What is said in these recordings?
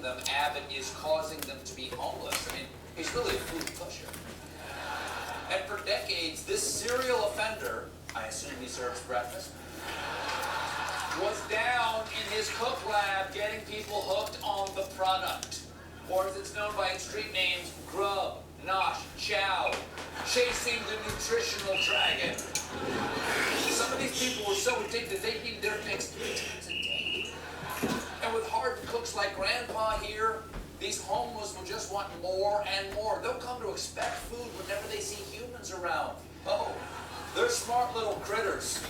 them, Abbott is causing them to be homeless. I mean, he's really a food pusher. And for decades, this serial offender, I assume he serves breakfast, was down in his cook lab getting people hooked on the product. Or as it's known by its street names, grub, nosh, chow, chasing the nutritional dragon. Some of these people were so addicted they needed their fix 3 times a day. And with hard cooks like Grandpa here, these homeless will just want more and more. They'll come to expect food whenever they see humans around. Oh, they're smart little critters.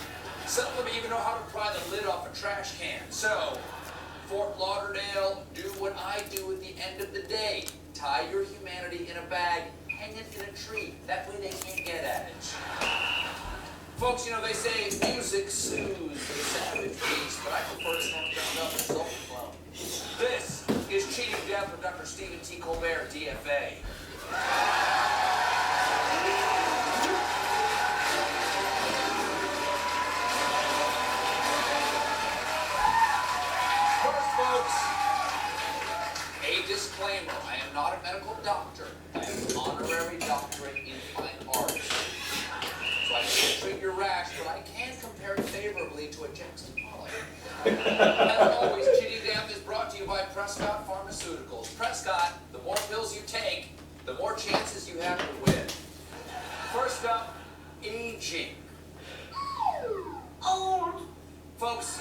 Some of them even know how to pry the lid off a trash can. So, Fort Lauderdale, do what I do at the end of the day. Tie your humanity in a bag, hang it in a tree. That way they can't get at it. Folks, you know, they say music soothes the savage beast, but I prefer to stand ground up and soul flow. This is Cheating Death with Dr. Stephen T. Colbert, DFA. First, folks, a disclaimer. I am not a medical doctor. I have an honorary doctorate in fine arts. So I can't treat your rash, but I can compare it favorably to a Jackson Pollock. As always, Cheating Death is brought to you by Prescott Pharmaceuticals. Prescott, the more pills you take, the more chances you have to win. First up, aging. Old. Folks,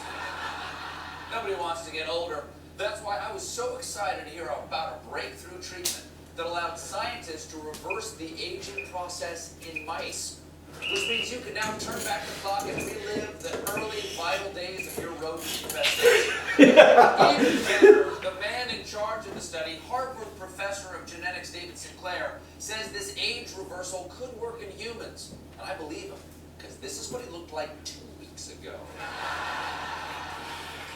nobody wants to get older. That's why I was so excited to hear about a breakthrough treatment that allowed scientists to reverse the aging process in mice. Which means you can now turn back the clock and relive the early vital days of your rodent infestation. Even better, the man in charge of the study, Harvard professor of genetics David Sinclair, says this age reversal could work in humans. And I believe him, because this is what he looked like 2 weeks ago.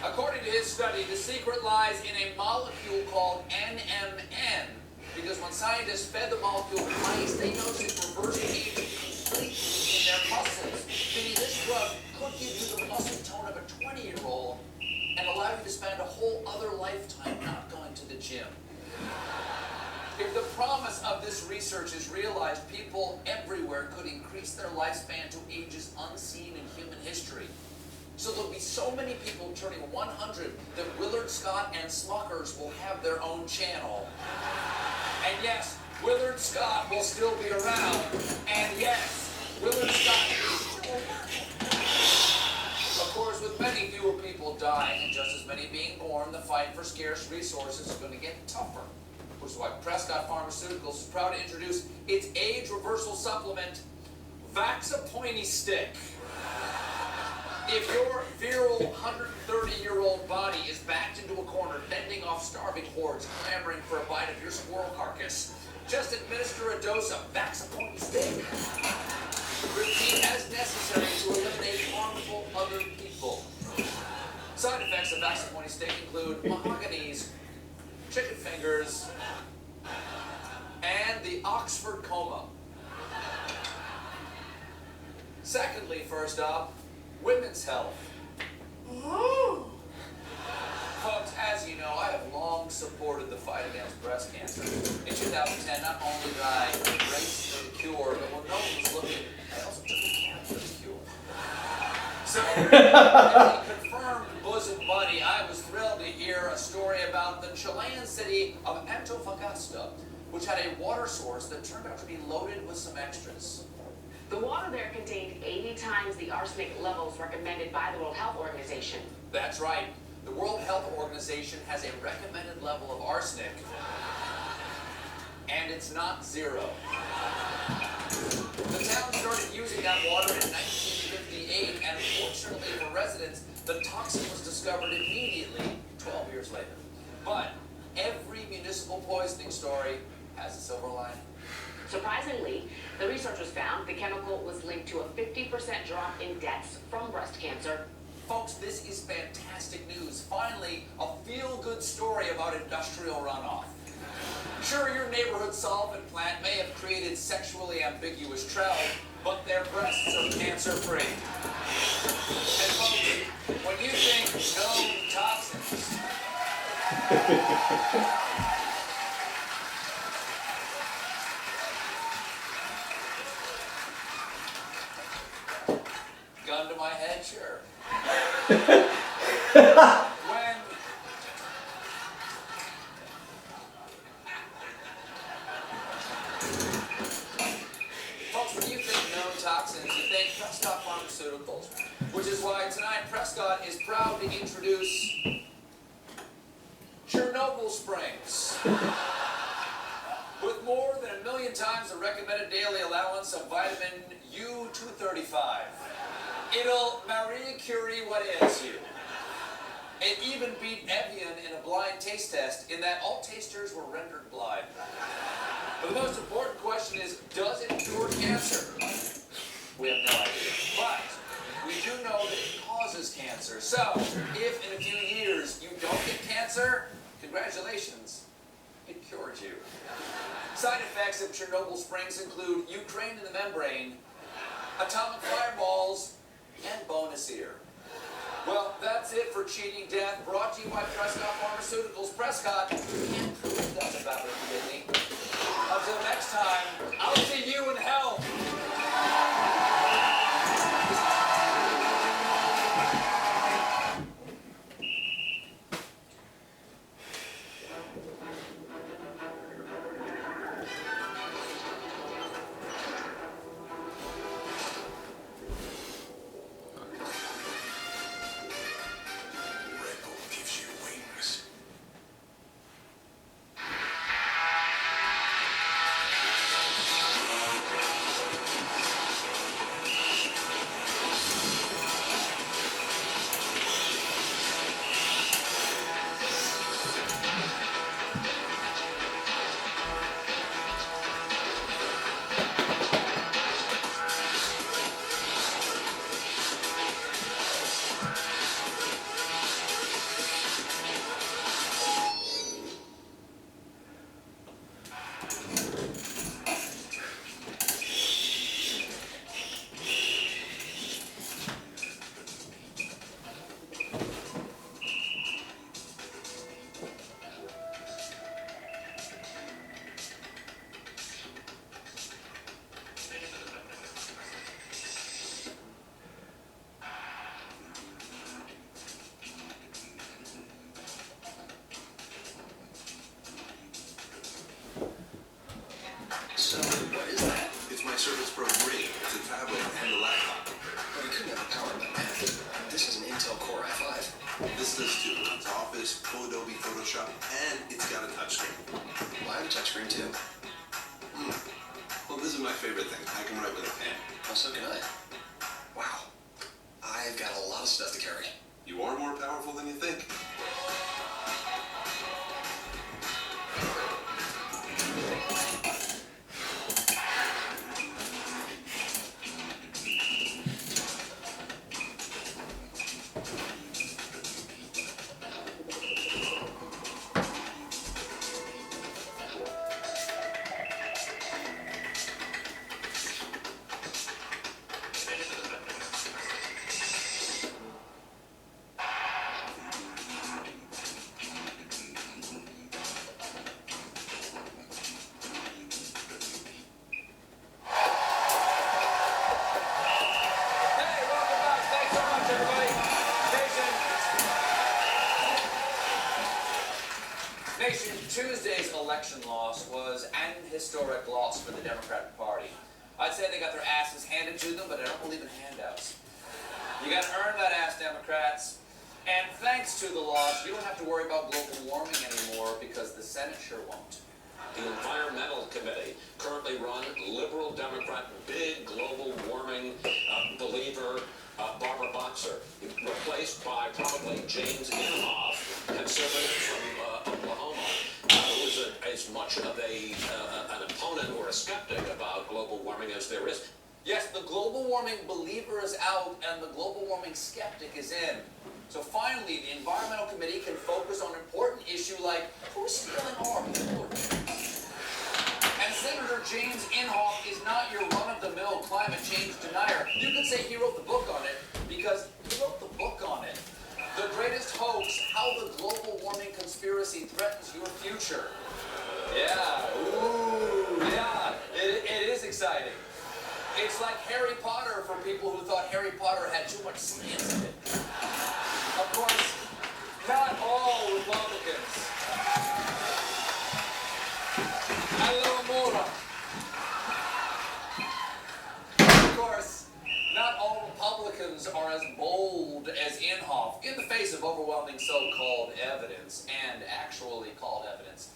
According to his study, the secret lies in a molecule called NMN, because when scientists fed the molecule to mice, they noticed it reversed aging in their muscles. Meaning this drug could give you the muscle tone of a 20-year-old and allow you to spend a whole other lifetime not going to the gym. If the promise of this research is realized, people everywhere could increase their lifespan to ages unseen in human history. So there'll be so many people turning 100 that Willard Scott and Smuckers will have their own channel. And yes, Willard Scott will still be around. And yes, Willard Scott is still working. Of course, with many fewer people dying and just as many being born, the fight for scarce resources is going to get tougher. Which is why Prescott Pharmaceuticals is proud to introduce its age reversal supplement, Vax-A-Pointy Stick. If your virile 130-year-old body is backed into a corner, fending off starving hordes, clamoring for a bite of your squirrel carcass, just administer a dose of Vax-A-Pointy Stick. Repeat as necessary to eliminate harmful other people. Side effects of Vax-A-Pointy Stick include mahoganies, chicken fingers, and the Oxford coma. Secondly, first up, women's health. Folks, as you know, I have long supported the fight against breast cancer. In 2010, not only did I race for the cure, but when no one was looking, I also took the cancer cure. So, as a confirmed bosom buddy, I was thrilled to hear a story about the Chilean city of Antofagasta, which had a water source that turned out to be loaded with some extras. The water there contained 80 times the arsenic levels recommended by the World Health Organization. That's right. The World Health Organization has a recommended level of arsenic, and it's not 0. The town started using that water in 1958, and fortunately for residents, the toxin was discovered immediately 12 years later. But every municipal poisoning story has a silver lining. Surprisingly, the researchers found the chemical was linked to a 50% drop in deaths from breast cancer. Folks, this is fantastic news. Finally, a feel-good story about industrial runoff. Sure, your neighborhood solvent plant may have created sexually ambiguous trout, but their breasts are cancer-free. And folks, when you think known toxins, Gun to my head, sure. When folks, when you think known toxins, you think Prescott Pharmaceuticals, which is why tonight Prescott is proud to introduce Chernobyl Springs. With more than 1 million times the recommended daily allowance of vitamin U235. It'll Marie Curie what is you. It even beat Evian in a blind taste test in that all tasters were rendered blind. But the most important question is, does it cure cancer? We have no idea. But we do know that it causes cancer. So, if in a few years you don't get cancer, congratulations, it cured you. Side effects of Chernobyl Springs include Ukraine in the membrane, atomic fireballs, and bonus ear. Well, that's it for Cheating Death, brought to you by Prescott Pharmaceuticals. Prescott, you can't prove that about it, Whitney. Until next time, I'll see you in hell. So, what is that? It's my Surface Pro 3. It's a tablet and a laptop. Well, we couldn't have a power button. This is an Intel Core i5. This does too. It's Office, full Adobe Photoshop, and it's got a touchscreen. Well, I have a touchscreen too. Well, this is my favorite thing. I can write with a pen. Well, so can I. Wow. I've got a lot of stuff to carry. You are more powerful than you think. Nation, Tuesday's election loss was an historic loss for the Democratic Party. I'd say they got their asses handed to them, but I don't believe in handouts. You gotta earn that ass, Democrats. And thanks to the loss, you don't have to worry about global warming anymore because the Senate sure won't. The Environmental Committee, currently run Liberal Democrat, big global warming believer, Barbara Boxer, replaced by probably James Inhofe, conservative from Oklahoma, who is as much of an opponent or a skeptic about global warming as there is. Yes, the global warming believer is out and the global warming skeptic is in. So finally, the Environmental Committee can focus on an important issue like who's stealing our polar bears? And Senator James Inhofe is not your run-of-the-mill climate change denier. You could say he wrote the book on it because he wrote the book on it. The greatest hoax, how the global warming conspiracy threatens your future. Yeah, ooh, yeah, it is exciting. It's like Harry Potter for people who thought Harry Potter had too much science in it. Of course, not all Republicans. Hello, Mora. Of course, not all Republicans are as bold as Inhofe in the face of overwhelming so-called evidence and actually called evidence.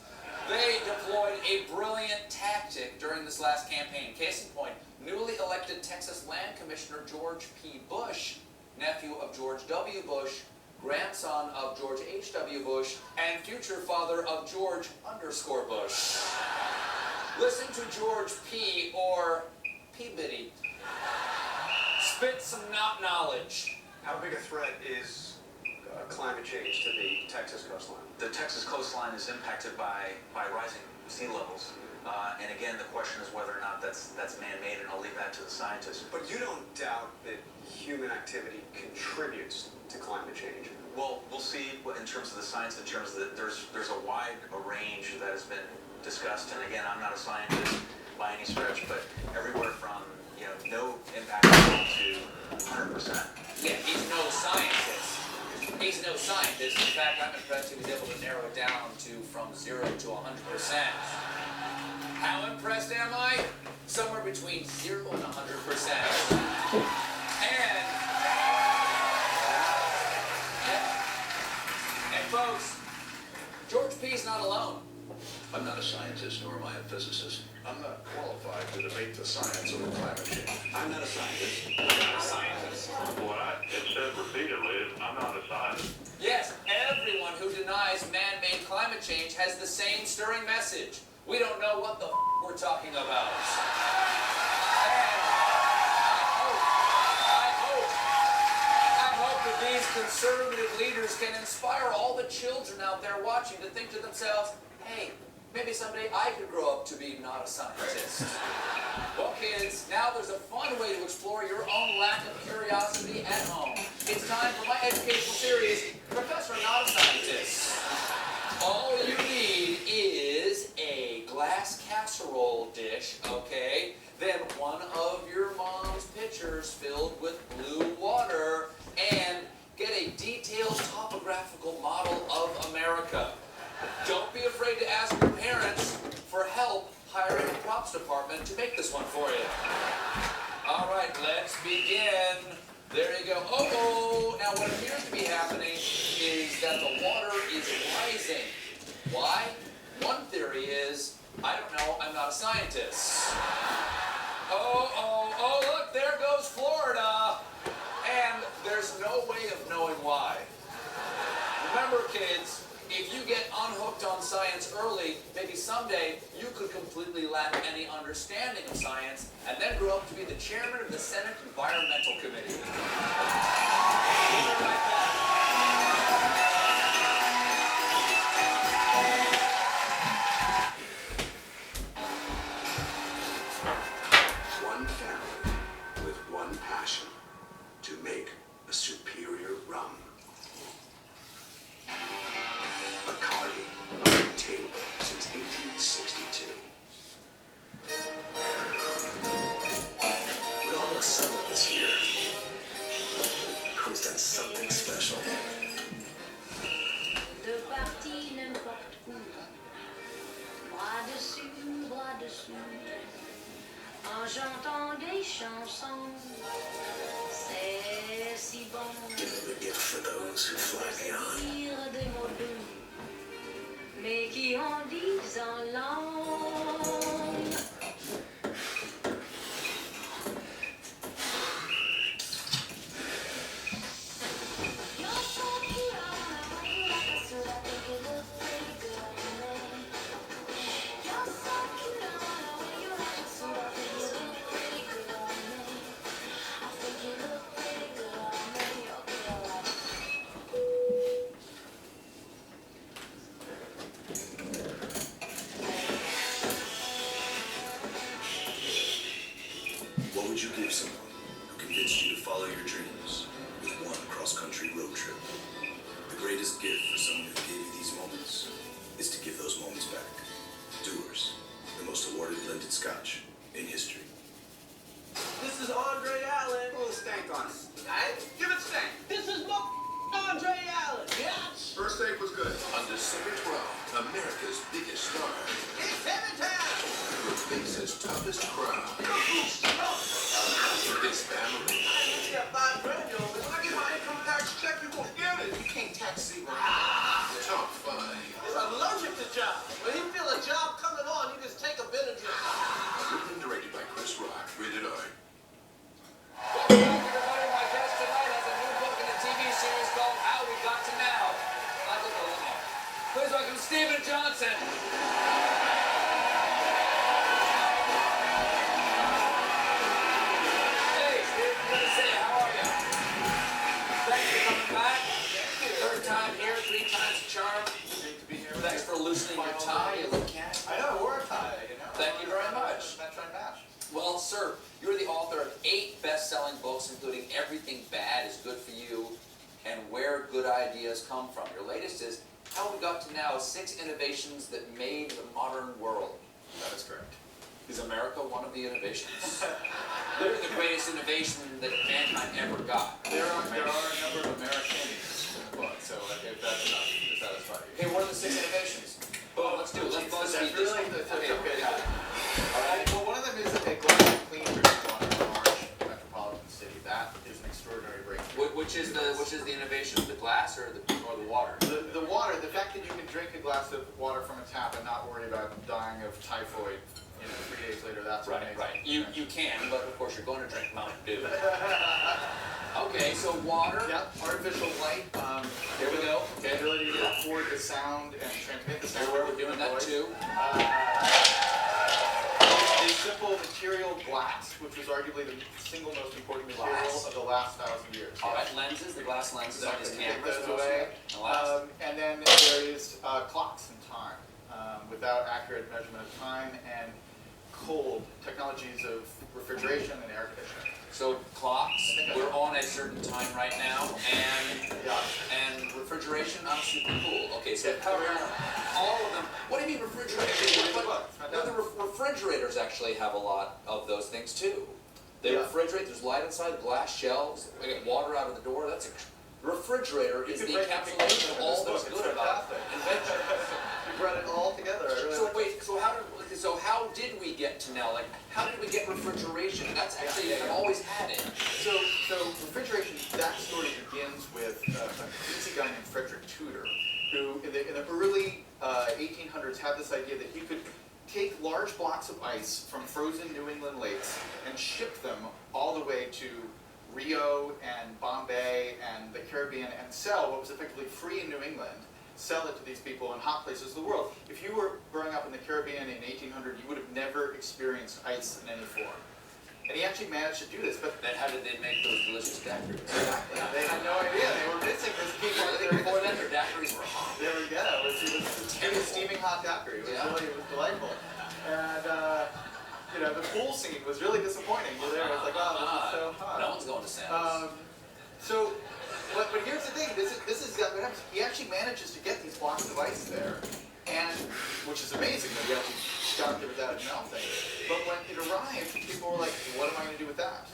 They deployed a brilliant tactic during this last campaign. Case in point, newly elected Texas Land Commissioner George P. Bush, nephew of George W. Bush, grandson of George H.W. Bush, and future father of George _Bush. Listen to George P. or Peabody spit some knowledge. How big a threat is climate change to the Texas coastline? The Texas coastline is impacted by rising sea levels. And again, the question is whether or not that's man-made, and I'll leave that to the scientists. But you don't doubt that human activity contributes to climate change? Well, we'll see in terms of the science, in terms of there's a wide range that has been discussed. And again, I'm not a scientist by any stretch, but everywhere from no impact at all to 100%. Yeah, he's no scientist. He's no scientist. In fact, I'm impressed he was able to narrow it down to from 0 to 100%. How impressed am I? Somewhere between 0 and 100%. And folks, George P.'s not alone. I'm not a scientist, nor am I a physicist. I'm not qualified to debate the science of climate change. I'm not a scientist. I'm not a scientist. What I have said repeatedly is I'm not a scientist. Yes, everyone who denies man-made climate change has the same stirring message. We don't know what the we're talking about. I hope that these conservative leaders can inspire all the children out there watching to think to themselves, hey, maybe someday I could grow up to be not a scientist. Well, kids, now there's a fun way to explore your own lack of curiosity at home. It's time for my educational series, Professor Not a Scientist. All you need is a glass casserole dish, okay? Then one of your mom's pitchers filled with blue water, and get a detailed topographical model of America. Don't be afraid to ask your parents for help hiring a props department to make this one for you. All right, let's begin. There you go. Oh, now what appears to be happening is that the water is rising. Why? One theory is, I don't know, I'm not a scientist. Oh, look, there goes Florida. And there's no way of knowing why. Remember, kids, if you get unhooked on science early, maybe someday you could completely lack any understanding of science and then grow up to be the chairman of the Senate Environmental Committee. We'll be right back. One family with one passion, to make a superior rum. Bacardi, on the table since 1862. We all know someone this year who's done something special. De partie n'importe où, bras dessus, bras dessous, en chantant des chansons, c'est si bon. Giving the gift for those who fly beyond. Dire des mots doux, mais qui en disent en langue. America's biggest star. Replaces toughest crowd. This family. Top 5. He's allergic to jobs. When he feel a job coming on, he just take a bit of job. Written and directed by Chris Rock. Rated R. Thank you, everybody. My guest tonight has a new book and a TV series called How We Got to Now. Michael Golden. Please welcome Stephen Johnson. Hey, Stephen, good to see you. How are you? Thanks for coming back. Third time here, 3 times the charm. Great to be here. Thanks for loosening your tie. You look cat. I know, we're a tie, you know. Thank you very much. Match on match. Well, sir, you're the author of 8 best-selling books, including Everything Bad is Good for You and Where Good Ideas Come From. Your latest is How We Got to Now, 6 Innovations That Made the Modern World. That is correct. Is America one of the innovations? They're the greatest innovation that mankind ever got. There are a number of Americans in the book, so if that's enough to satisfy you. Okay, what are the 6 innovations? Well, let's do it. Let's BuzzFeed That's this. really the Okay, yeah. All right. Well, one of them is a glass of clean drinking water in a large metropolitan city. That is an extraordinary breakthrough. Which is the innovation? The glass or the water? The water, the fact that you can drink a glass of water from a tap and not worry about dying of typhoid, 3 days later, that's Right, amazing. right. You can, but of course you're going to drink Mountain Dew. Okay, so water. Yeah, artificial light. There we go. The ability to record the sound and transmit the sound. We're doing that voice. too. A simple material glass, which was arguably the single most important material Glass. of the last 1,000 years. All right, lenses, the glass lenses on his Exactly. Take cameras. those away. And last. And then there is clocks and time, without accurate measurement of time, and cold technologies of refrigeration and air conditioning. So clocks, we're on a certain time right now, Yeah. and refrigeration, I'm super cool. Okay, so Yeah. cover all of them. What do you mean refrigeration? Look, Well, the refrigerators actually have a lot of those things too. They Yeah. refrigerate, there's light inside, glass shelves, we get water out of the door, refrigerator is could the break the encapsulation equation of in all this that's book. It's good about fantastic. invention. You brought it all together. I really So like wait, so how did we get to now? Like, how did we get refrigeration? That's actually, I've always had it. So refrigeration, that story begins with an easy guy named Frederick Tudor, who in the early 1800s had this idea that he could take large blocks of ice from frozen New England lakes and ship them all the way to Rio and Bombay and the Caribbean and sell what was effectively free in New England, sell it to these people in hot places of the world. If you were growing up in the Caribbean in 1800, you would have never experienced ice in any form. And he actually managed to do this, but Then how did they make those delicious daiquiris? exactly, they had no idea. They were missing this key part of their Before then, their daiquiris were hot. There we go. It was steaming hot daiquiri. It was delightful. And the pool scene was really disappointing. You're there, it's like, oh, this is so hot. No one's going to Santa's. But here's the thing. This is what happens. He actually manages to get these blocks of ice there, and which is amazing that he actually got it without it melting. But when it arrived, people were like, what am I going to do with that?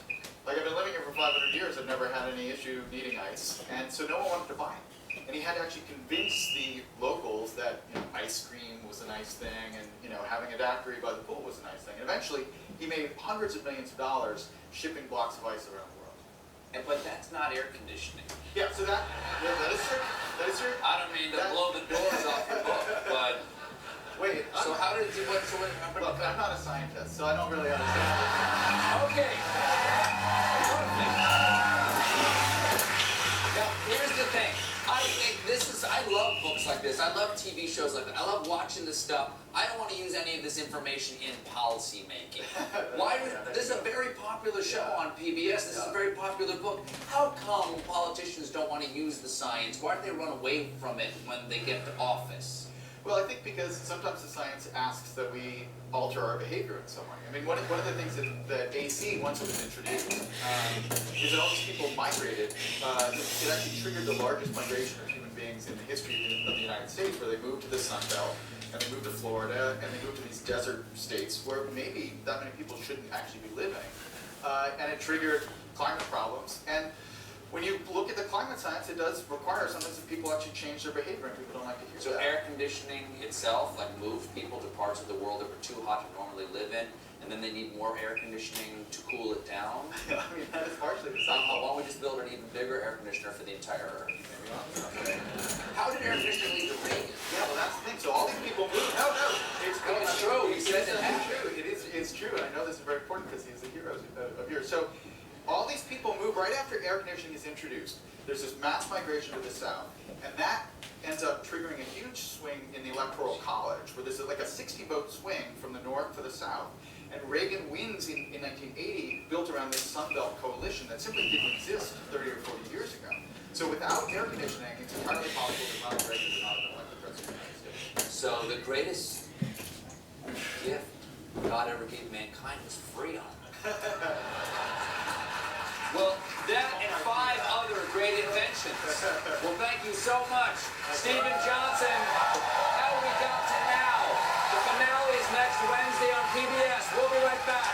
Like, I've been living here for 500 years. I've never had any issue needing ice, and so no one wanted to buy it. And he had to actually convince the locals that ice cream was a nice thing, and having a daiquiri by the pool was a nice thing. And eventually, he made hundreds of millions of dollars shipping blocks of ice around the world. But that's not air conditioning. Yeah, so that is true. That is true. I don't mean to blow the doors off your book, but Wait, so how did you what? look, I'm not a scientist, so I don't really understand. Okay. Now here's the thing. I love books like this. I love TV shows like that. I love watching this stuff. I don't want to use any of this information in policy making. This is a very popular show on PBS. This is a very popular book. How come politicians don't want to use the science? Why do they run away from it when they get to office? Well, I think because sometimes the science asks that we alter our behavior in some way. I mean, one of the things that AC, once it was introduced, is that all these people migrated. It actually triggered the largest migration of human beings in the history of the United States, where they moved to the Sun Belt, and they moved to Florida, and they moved to these desert states where maybe that many people shouldn't actually be living. And it triggered climate problems. And when you look at the climate science, it does require sometimes that people actually change their behavior, and people don't like to hear So that. air conditioning itself, like, moved people to parts of the world that were too hot to normally live in, and then they need more air conditioning to cool it down. I mean, that is partially the Why same. don't we just build an even bigger air conditioner for the entire Earth? How did air conditioning lead to Reagan? Yeah, well, that's the thing. So all these people move. No, it's No, it's true. He said it It's happened. true. It's true, and I know this is very important because he's the hero of yours. So all these people move right after air conditioning is introduced. There's this mass migration to the south, and that ends up triggering a huge swing in the electoral college, where there's like a 60-vote swing from the north to the south. And Reagan wins in 1980, built around this Sun Belt coalition that simply didn't exist 30 or 40 years ago. So without air conditioning, it's entirely possible that Ronald Reagan would not have been elected president of the United States. So the greatest gift God ever gave mankind was freedom. Well, that and 5 other great inventions. Well, thank you so much, Stephen Johnson. How we got to now. The finale is next Wednesday on PBS. We'll be right back.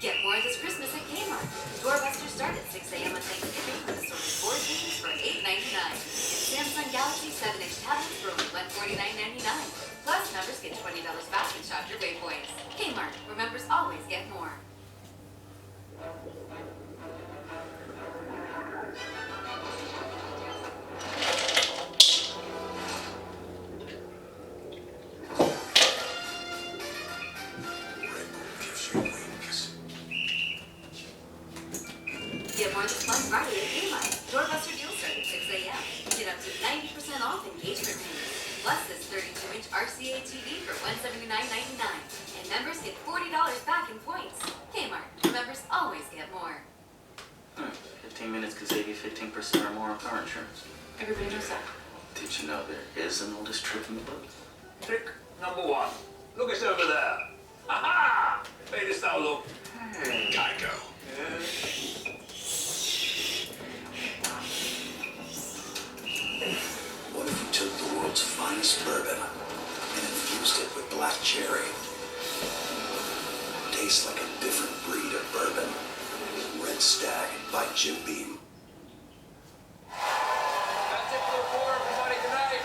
Get more this Christmas at Kmart. Doorbusters start at 6 a.m. on Thanksgiving with assorted 4 TVs for $8.99. And Samsung Galaxy 7-inch tablets for only $149.99. Plus, members get $20 back and shop your Waypoints. Kmart, where members always get more. Get more this Black Friday at Kmart. Doorbuster deals start at 6 a.m. Get up to 90% off engagement rings. Plus this 32-inch RCA TV for $179.99. And members get $40 back in points. Kmart, members always get more. 15 minutes could save you 15% or more on car insurance. Everybody knows that. Did you know there is an oldest trick in the book? Trick number 1. Look us over there. Aha! Made us now look. Geico. What if you took the world's finest bourbon and infused it with black cherry? Tastes like a different breed of bourbon. Red Stag by Jim Beam. That's it for the report, everybody. Good night.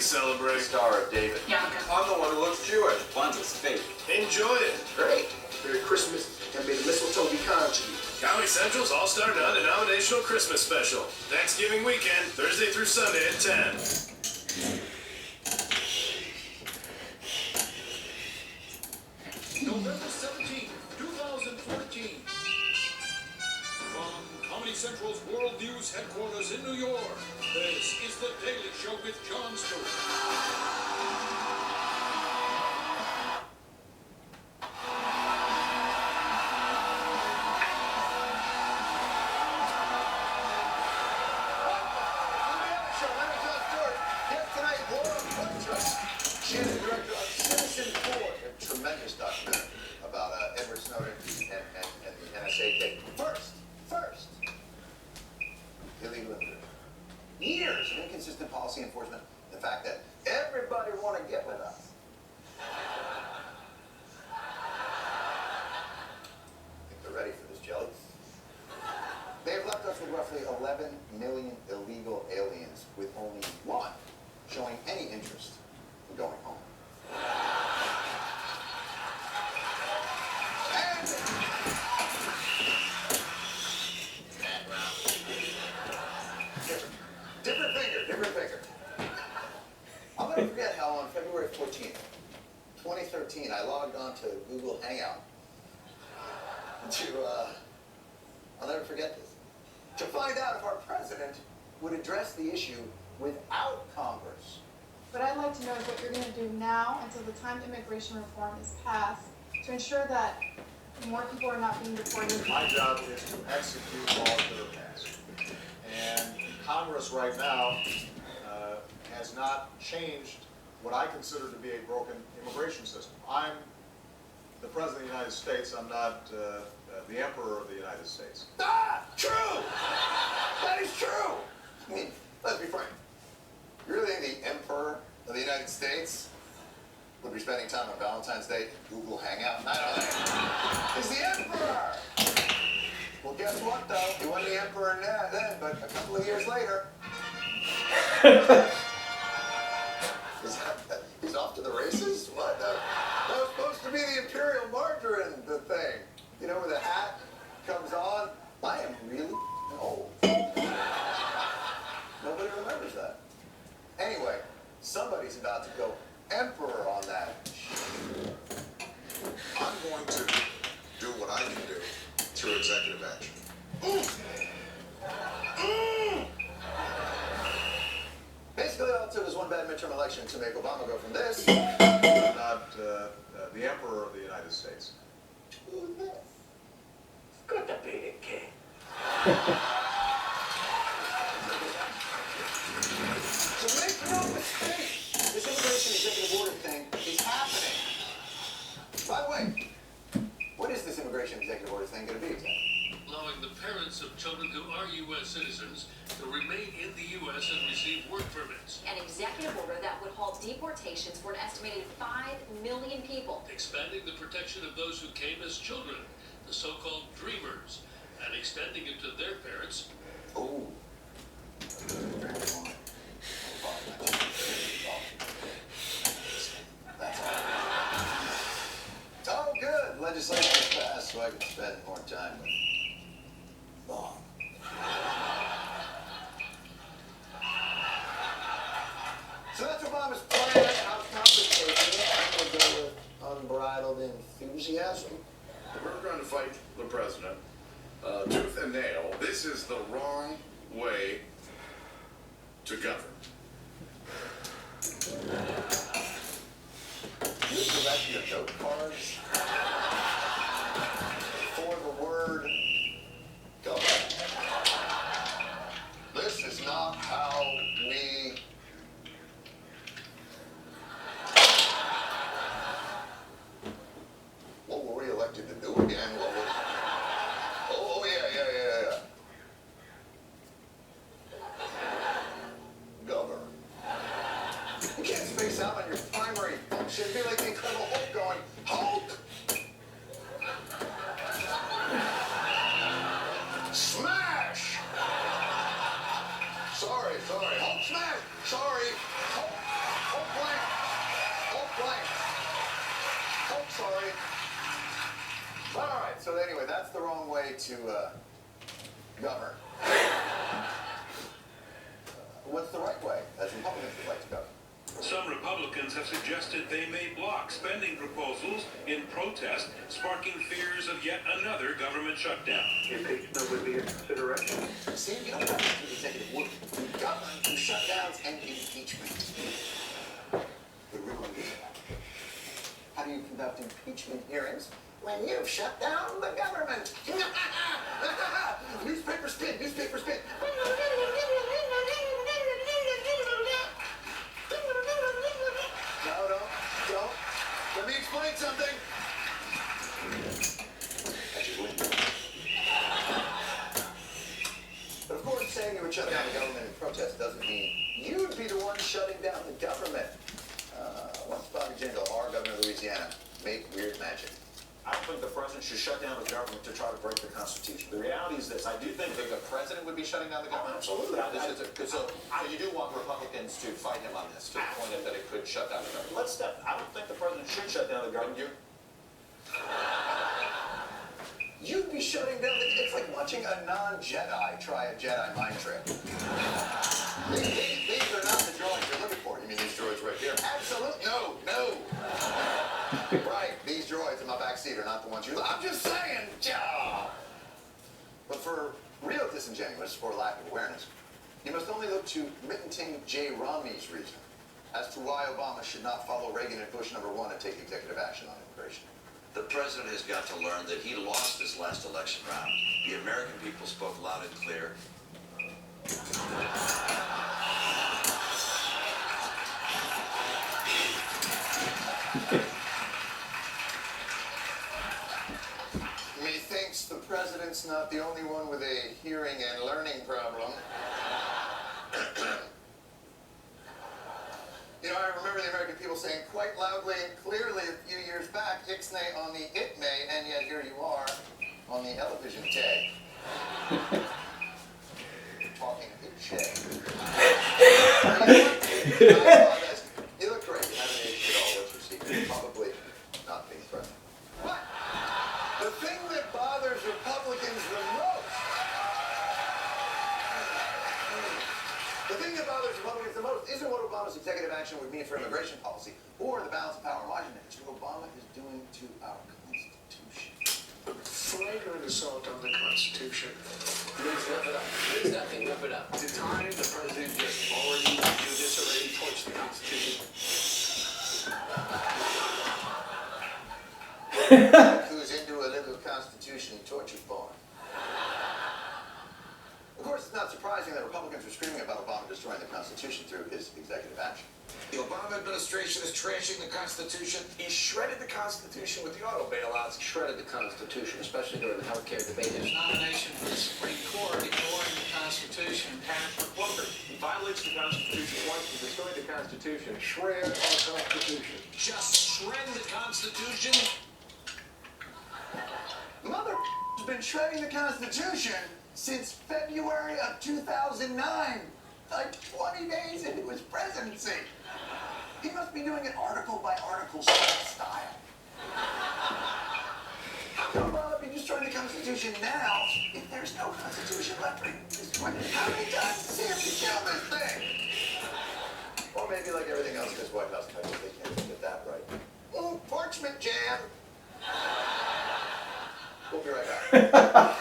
Celebrate. Star of David. I'm the one who looks Jewish. One's a fake. Enjoy it. Great. Merry Christmas, and may the mistletoe be kind to you. County Central's All-Star Non-Denominational Christmas Special. Thanksgiving weekend, Thursday through Sunday at 10. November 17th, 2014. From Comedy Central's World News headquarters in New York, this is The Daily Show with Jon Stewart. KKK. First, illegal immigration. Years of inconsistent policy enforcement. The fact that everybody want to get with us. Think they're ready for this jelly? They've left us with roughly 11 million illegal aliens, with only one showing any interest in going home. Different finger. I'll never forget how on February 14th, 2013, I logged on to Google Hangout I'll never forget this, to find out if our president would address the issue without Congress. What I'd like to know is what you're going to do now until the time immigration reform is passed to ensure that more people are not being deported. My job is to execute laws that are passed. And Congress right now has not changed what I consider to be a broken immigration system. I'm the President of the United States. I'm not the Emperor of the United States. Ah! True! That is true! I mean, let's be frank. You really think the Emperor of the United States would be spending time on Valentine's Day at Google Hangout? I don't think. He's the Emperor! Well, guess what, though? He wasn't the Emperor then, but a couple of years later... He's off to the races? What? That was supposed to be the Imperial Margarine, the thing. You know, where the hat comes on. I am really old. Nobody remembers that. Anyway, somebody's about to go Emperor on that. I'm going to do what I can do through executive action. Basically, all it took was one bad midterm election to make Obama go from this. I'm not the Emperor of the United States. To this. Good to be the king. So make no mistake, this immigration executive order thing is happening. By the way, what is this immigration executive order thing going to be exactly? Allowing the parents of children who are U.S. citizens to remain in the U.S. and receive work permits. An executive order that would halt deportations for an estimated 5 million people. Expanding the protection of those who came as children, the so-called dreamers, and extending it to their parents. Oh. Oh, good. Legislation was passed so I can spend more time with Bob. So that's Obama's plan. House compensation. I'm going to go with unbridled enthusiasm. We're going to fight the president tooth and nail. This is the wrong way to govern. Can you go back to your note cards? For the word govern. This is not how we... What were we elected to do again? What was... Oh, yeah. Govern. You can't space out on your primary function. It'd be like the Incredible Hulk going, Hulk! Smash! Sorry. Hulk smash! Sorry. Hulk blank. Hulk, sorry. All right, so anyway, that's the wrong way to govern. What's the right way, as Republicans would like to govern? Some Republicans have suggested they may block spending proposals in protest, sparking fears of yet another government shutdown. Impeachment would be a consideration. See, you don't have to do the executive order. You govern through shutdowns and impeachment. But we're going to do that. How do you conduct impeachment hearings when you've shut down the government? Newspaper spin. No, don't. Let me explain something. I just win. make weird magic. I don't think the president should shut down the government to try to break the Constitution. The reality is this, I do think that The president would be shutting down the government? absolutely. Now, so you do want Republicans to fight him on this, to the point that it could shut down the government? I don't think the president should shut down the government. You'd be shutting down it's like watching a non-Jedi try a Jedi mind trick. These are not the droids you're looking for. You mean these droids right here? Absolutely, no. Right, these droids in my back seat are not the ones I'm just saying, But for real disingenuous, or lack of awareness, you must only look to Mitten J. Romney's reason as to why Obama should not follow Reagan and Bush #1 and take executive action on immigration. The president has got to learn that he lost his last election round. The American people spoke loud and clear. Methinks the president's not the only one with a hearing and learning problem. You know, I remember the American people saying quite loudly and clearly a few years back, Ixnay on the Itmay, and yet here you are on the television tag. Talking Itchay. You look great. You haven't aged at all. What's your secret? Probably not being president. But the thing that bothers Republicans the most, isn't what Obama's executive action would mean for immigration policy or the balance of power margin. It's what Obama is doing to our Constitution. Flagrant assault on the Constitution. Please whip it up. Please nothing, whip it up. Did time the president just already do this already torch the Constitution? Who's into a little Constitution torture porn? Of course, it's not surprising that Republicans are screaming about Obama destroying the Constitution through his executive action. The Obama administration is trashing the Constitution. He shredded the Constitution with the auto bailouts. He shredded the Constitution, especially during the health care debate. His nomination for the Supreme Court, ignoring the Constitution, passed for Booker. He violates the Constitution once, he destroyed the Constitution. Shred our Constitution. Just shred the Constitution. Mother has been shredding the Constitution since February of 2009, like 20 days into his presidency. He must be doing it article by article style. How can Obama be destroying the Constitution now if there's no Constitution left for him to destroy? How many times does he have to kill this thing? Or maybe like everything else in this White House country, they can't get that right. Ooh, parchment jam! We'll be right back.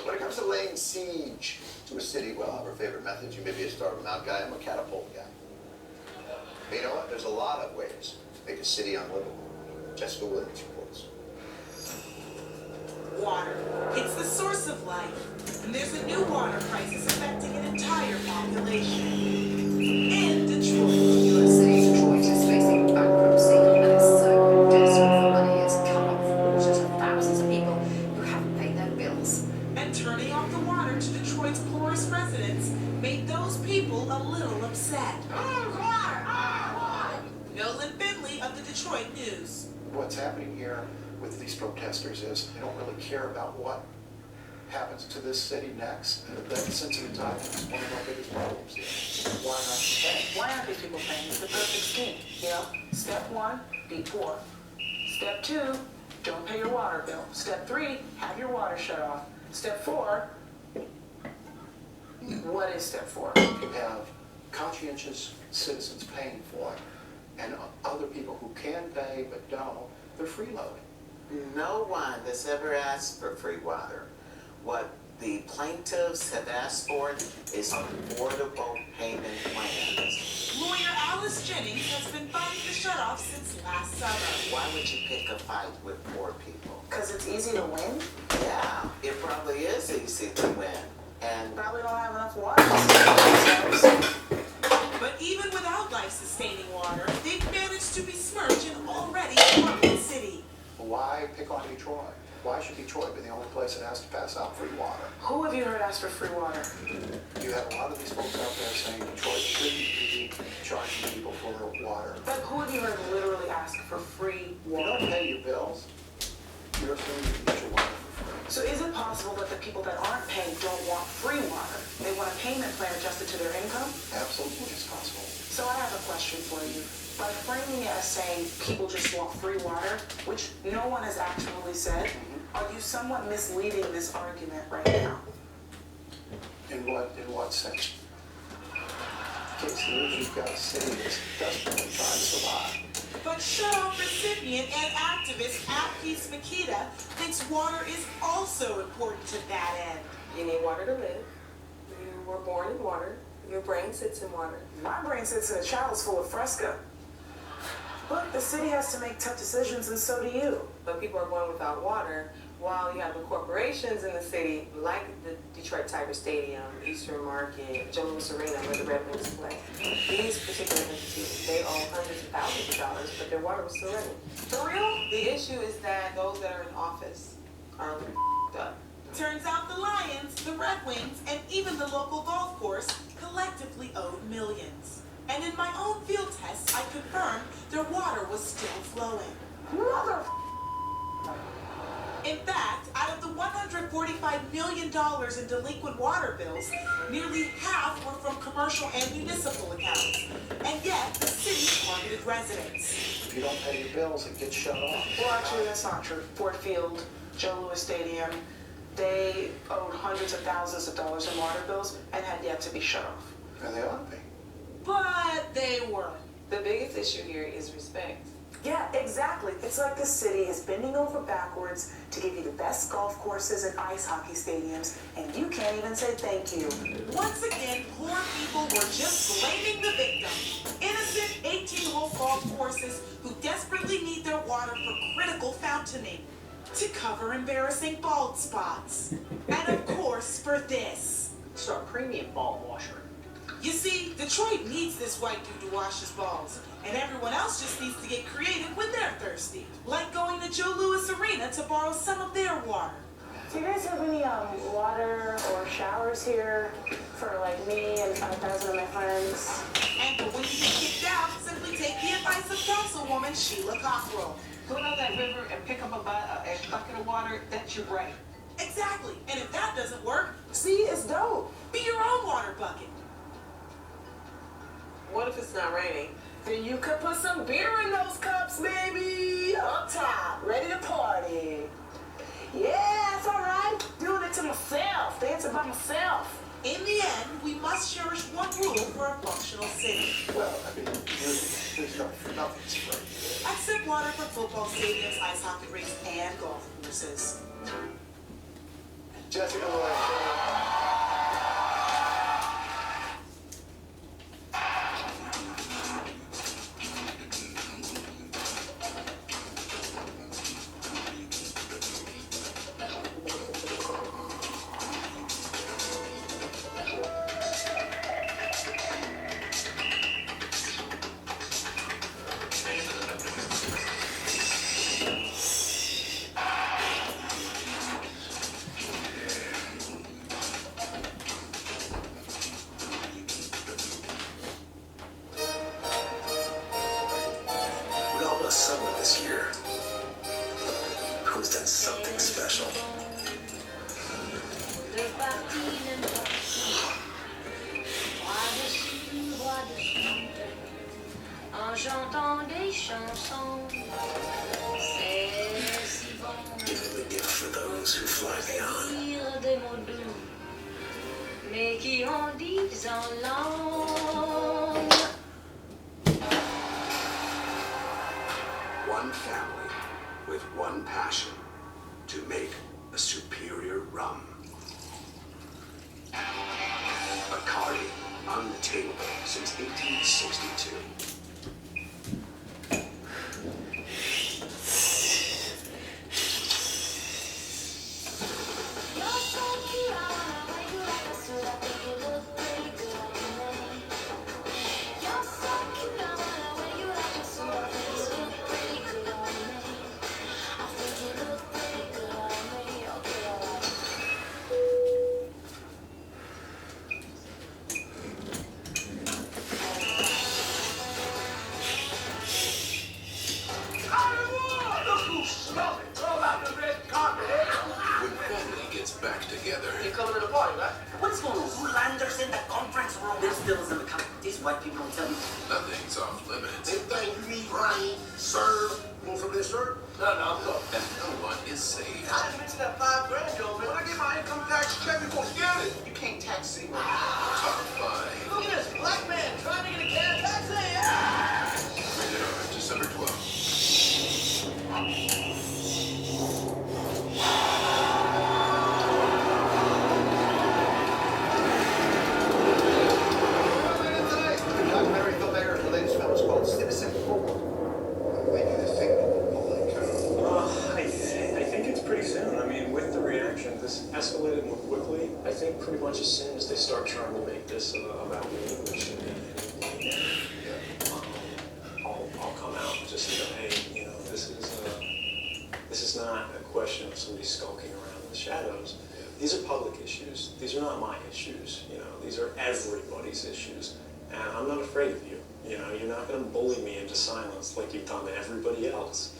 When it comes to laying siege to a city, well, I have our favorite methods. You may be a starving out guy, I'm a catapult guy. But you know what? There's a lot of ways to make a city unlivable. Jessica Williams reports. Water. It's the source of life. And there's a new water crisis affecting an entire population. In Detroit. New York City, Detroit is facing bankruptcy and is so desperate for money it's cut off water to thousands of people who haven't paid their bills. And turning off the water to Detroit's poorest residents made those people a little upset. Nolan Finley of the Detroit News. What's happening here with these protesters is they don't really care about what happens to this city next. That sensitive time is one of our biggest problems here. Why not pay? Why aren't these people paying? It's the perfect scheme. You know, step 1, be poor. Step 2, don't pay your water bill. Step 3, have your water shut off. Step 4, what is step 4? You have conscientious citizens paying for it, and other people who can pay but don't, they're freeloading. No one has ever asked for free water. What the plaintiffs have asked for is affordable payment plans. Lawyer Alice Jennings has been fighting the shutoff since last summer. Why would you pick a fight with poor people? Because it's easy to win. Yeah, it probably is easy to win. And Probably don't have enough water. But even without life-sustaining water, they've managed to besmirch an already corrupt city. Why pick on Detroit? Why should Detroit be the only place that has to pass out free water? Who have you heard ask for free water? You have a lot of these folks out there saying Detroit shouldn't be charging people for their water. But who have you heard literally ask for free You water? don't pay your bills, you're assuming you can get your water for free. So is it possible that the people that aren't paying don't want free water? They want a payment plan adjusted to their income? Absolutely, it's possible. So I have a question for you. By framing it as saying people just want free water, which no one has actually said, are you somewhat misleading this argument right now? In what sense? The case here is you've got a city that's desperately trying to survive. But shut-off recipient and activist Apis Makita thinks water is also important to that end. You need water to live. You were born in water. Your brain sits in water. My brain sits in a chalice full of Fresca. But the city has to make tough decisions, and so do you. But people are born without water, while you have the corporations in the city, like the Detroit Tiger Stadium, Eastern Market, Joe Louis Arena, where the Red Wings play. These particular entities, they owe hundreds of thousands of dollars, but their water was still running. For real? The issue is that those that are in office are up. Turns out the Lions, the Red Wings, and even the local golf course collectively owed millions. And in my own field tests, I confirmed their water was still flowing. In fact, out of the $145 million in delinquent water bills, nearly half were from commercial and municipal accounts. And yet, the city targeted residents. If you don't pay your bills, it gets shut off. Well, actually, that's not true. Ford Field, Joe Louis Stadium, they owed hundreds of thousands of dollars in water bills and had yet to be shut off. And they ought to be. But they weren't. The biggest issue here is respect. Yeah, exactly. It's like the city is bending over backwards to give you the best golf courses and ice hockey stadiums, and you can't even say thank you. Once again, poor people were just blaming the victim. Innocent 18-hole golf courses who desperately need their water for critical fountaining, to cover embarrassing bald spots, and of course for this. It's our premium ball washer. You see, Detroit needs this white dude to wash his balls, and everyone else just needs to get creative when they're thirsty, like going to Joe Louis Arena to borrow some of their water. Do you guys have any water or showers here for like me and 5,000 of my friends? And for when you get kicked out, simply take the advice of Councilwoman Sheila Cockrell. Go down that river and pick up a bucket of water. That's your right. Exactly. And if that doesn't work, See, it's dope. be your own water bucket. What if it's not raining? Then you could put some beer in those cups, baby. Up top, ready to party. Yeah, it's all right. Doing it to myself, dancing by myself. In the end, we must cherish one rule for a functional city. Well, I mean, there's nothing's free. Except water for football stadiums, ice hockey rinks, and golf courses. Jessica Lloyd. Someone this year who's done something special. En chantant des chansons, c'est si bon. Giving the gift for those who fly beyond. Dire des mots doux, mais qui en disent en langue. One family with one passion to make a superior rum. Bacardi, untamable since 1862. back together. You're coming to the party, right? What's going on? Zoolander's in the conference room. There's bills in the cup. These white people don't tell me. Nothing's off limits. Anything you need, Ronnie, serve. You want some of this, sir? No, I'm good. And no one is safe. I didn't mention that $5 grand, yo, man. When I get my income tax check, you gonna get it. You can't tax C money. Top 5. Look at this black man trying to get a can taxi. Rated R, December 12th. The documentary filmmaker, the latest film is called Citizen 4. When do you think the public I think it's pretty soon. I mean, with the reaction, this escalated more quickly. I think pretty much as soon as they start trying to make this about me, which I'll come out and just say, hey, you know, this is not a question of somebody skulking around in the shadows. These are public issues. These are not my issues. You know, these are everybody's issues, and I'm not afraid of you. You know, you're not going to bully me into silence like you've done to everybody else.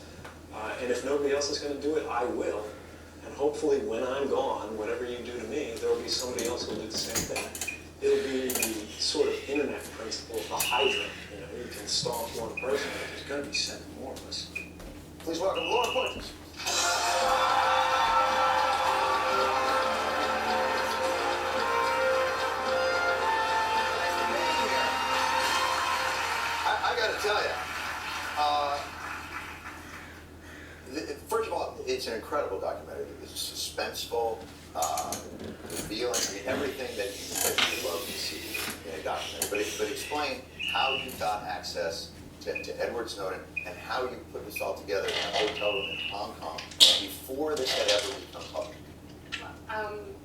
And if nobody else is going to do it, I will. And hopefully when I'm gone, whatever you do to me, there will be somebody else who will do the same thing. It'll be the sort of internet principle of the Hydra. You know, you can stomp one person, but there's going to be 7 more of us. Please welcome Laura Poitras. I got to tell you, first of all, it's an incredible documentary. It's suspenseful, revealing, I mean, everything that you love to see in a documentary. But explain how you got access to Edward Snowden and how you put this all together in a hotel room in Hong Kong before this had ever become public. I'm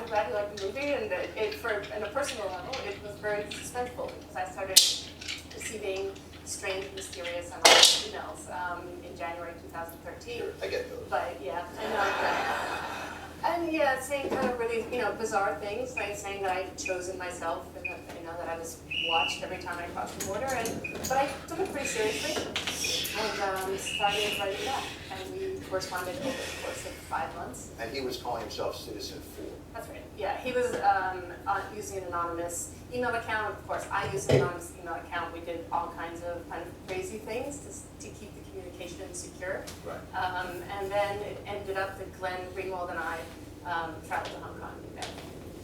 glad you liked the movie, and on a personal level, it was very suspenseful because I started receiving strange, mysterious, unrelated emails in January 2013. Sure, I get those. But yeah, I know. And yeah, saying kind of really, bizarre things, like saying that I'd chosen myself, and that, that I was watched every time I crossed the border. But I took it pretty seriously, and started writing back. And we corresponded over the course of 5 months. And he was calling himself Citizen 4. That's right. Yeah, he was using an anonymous email account. Of course, I used an anonymous email account. We did all kinds of kind of crazy things to keep the communication secure. Right. And then it ended up that Glenn Greenwald and I traveled to Hong Kong and met.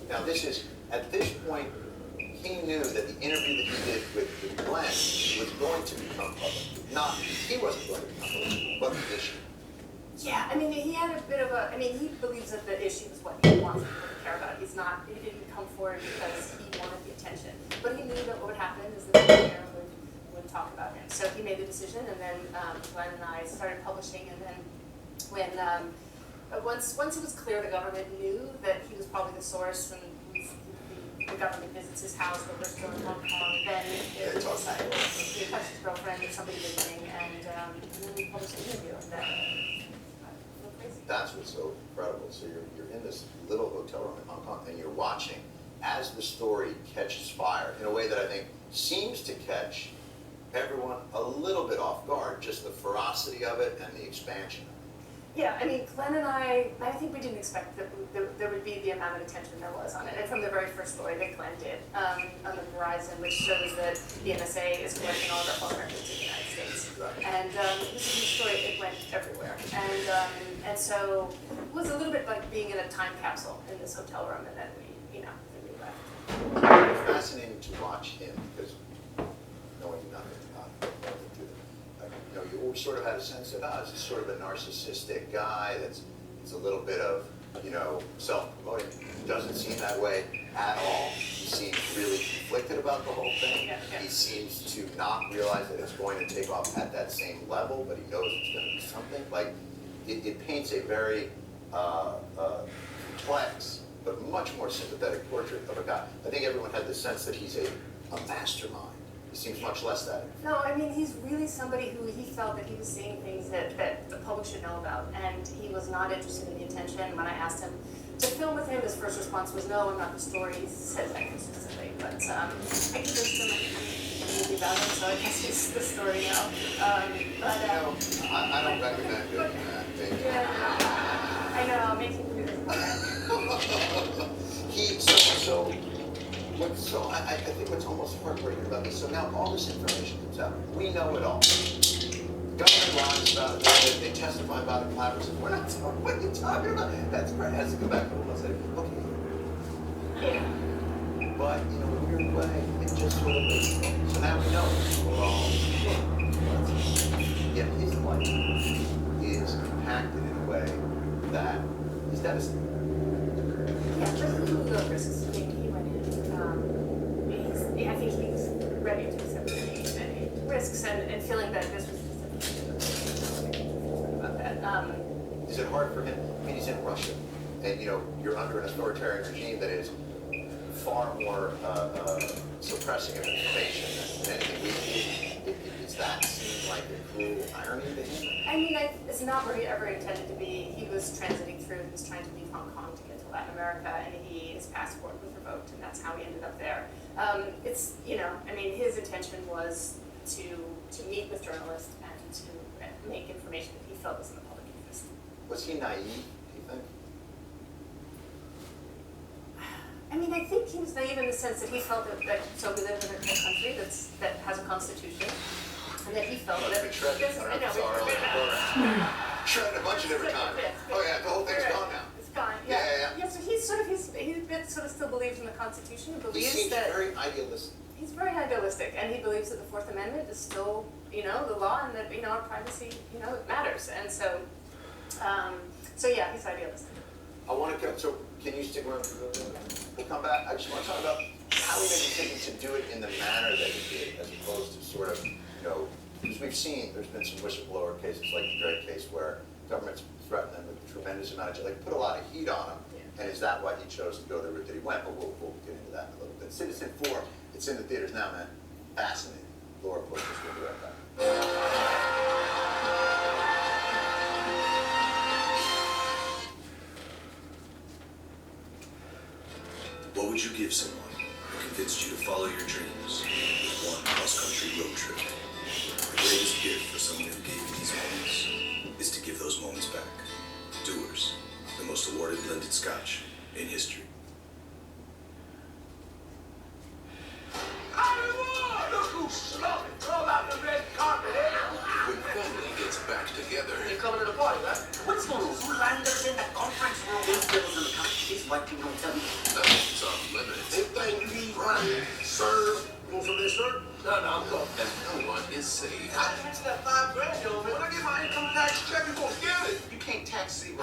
Now this is, at this point, he knew that the interview that he did with Glenn was going to become public. He wasn't going to become public, but the issue. Yeah, he had a bit of he believes that the issue is what he wants people to care about. He didn't come forward because he wanted the attention. But he knew that what would happen is that the media would talk about him. So he made the decision, and then Glenn and I started publishing, and then when, once it was clear the government knew that he was probably the source, and the government visits his house, but we're still in Hong Kong, then it was decided he touched his girlfriend or somebody visiting, and then we published an interview, and then That's what's so incredible. So you're in this little hotel room in Hong Kong, and you're watching as the story catches fire in a way that I think seems to catch everyone a little bit off guard, just the ferocity of it and the expansion. Yeah, Glenn and I think we didn't expect that there would be the amount of attention there was on it. And from the very first story that Glenn did on the Verizon, which shows that the NSA is collecting all of our phone records in the United States. Right. And this is a story, it went everywhere. And so it was a little bit like being in a time capsule in this hotel room, and then we left. It's fascinating to watch him because knowing nothing about him, you always sort of had a sense that this is sort of a narcissistic guy that's a little bit of, self-promoting. Doesn't seem that way at all. He seems really conflicted about the whole thing. Yeah. He seems to not realize that it's going to take off at that same level, but he knows it's going to be something. Like, it paints a very complex, but much more sympathetic portrait of a guy. I think everyone had the sense that he's a mastermind. He seems much less that. No, he's really somebody who he felt that he was seeing things that the public should know about, and he was not interested in the attention. When I asked him to film with him, his first response was, "No, I'm not the story." He says that consistently, but I convinced him a movie about him, so I guess he's the story now. I don't recommend doing that. Yeah, I know, making movies I think what's almost heartbreaking about this, so now all this information comes out. We know it all. Government lies about it, they testify about it, collaborators. We're not talking, what are you talking about? That's right, has to go back to the and say, okay. But in a weird way, it just sort of makes sense. So now we know we're all yet his life is impacted in a way that is devastating. Yeah, but who the risks? I mean, he went in. I think he's ready to accept any risks and feeling that this was about that. Is it hard for him? I mean, he's in Russia, and you're under an authoritarian regime that is far more suppressing of information than anything we do. Does that seem like a cruel irony to him? I mean, it's not where he ever intended to be. He was transiting through. He was trying to leave Hong Kong to get to Latin America, and his passport was revoked, and that's how he ended up there. It's I mean, his intention was to meet with journalists and to make information that he felt was in the public interest. Was he naive, do you think? I mean, I think he was naive in the sense that he felt that so we live in a country that has a constitution, and that he felt that It's been shredded. I'm sorry. Shredded a bunch of different times. Oh yeah, the whole thing's gone now. It's gone. Yeah. So he a bit sort of still believes in the Constitution. He He believes seems that very idealistic. he's very idealistic, and he believes that the Fourth Amendment is still the law, and that our privacy it matters, and so yeah, he's idealistic. I want to go, so can you stick around for a little bit? We'll come back. I just want to talk about how he made the decision to do it in the manner that he did, as opposed to sort of, because we've seen, there's been some whistleblower cases like the Drake case where governments threaten them with a tremendous amount of, put a lot of heat on him. And is that why he chose to go the route that he went? But we'll get into that in a little bit. Citizen 4, it's in the theaters now, man. Fascinating. Laura Bush is going to be right back. What would you give someone who convinced you to follow your dreams with one cross-country road trip? The greatest gift for someone who gave you these moments is to give those moments back. Dewar's, the most awarded blended scotch in history. When family gets back together, You're coming to the party, right? What's going on? Zoolander's in the conference room. There's bills in the country. These white people don't tell me. nothing's off limits. Anything you need, Ryan, serve. You want some of that, sir? No, I'm good. And no one is safe. I didn't mention that $5 grand, yo, man. When I get my income tax check, you gonna get it. You can't tax zero.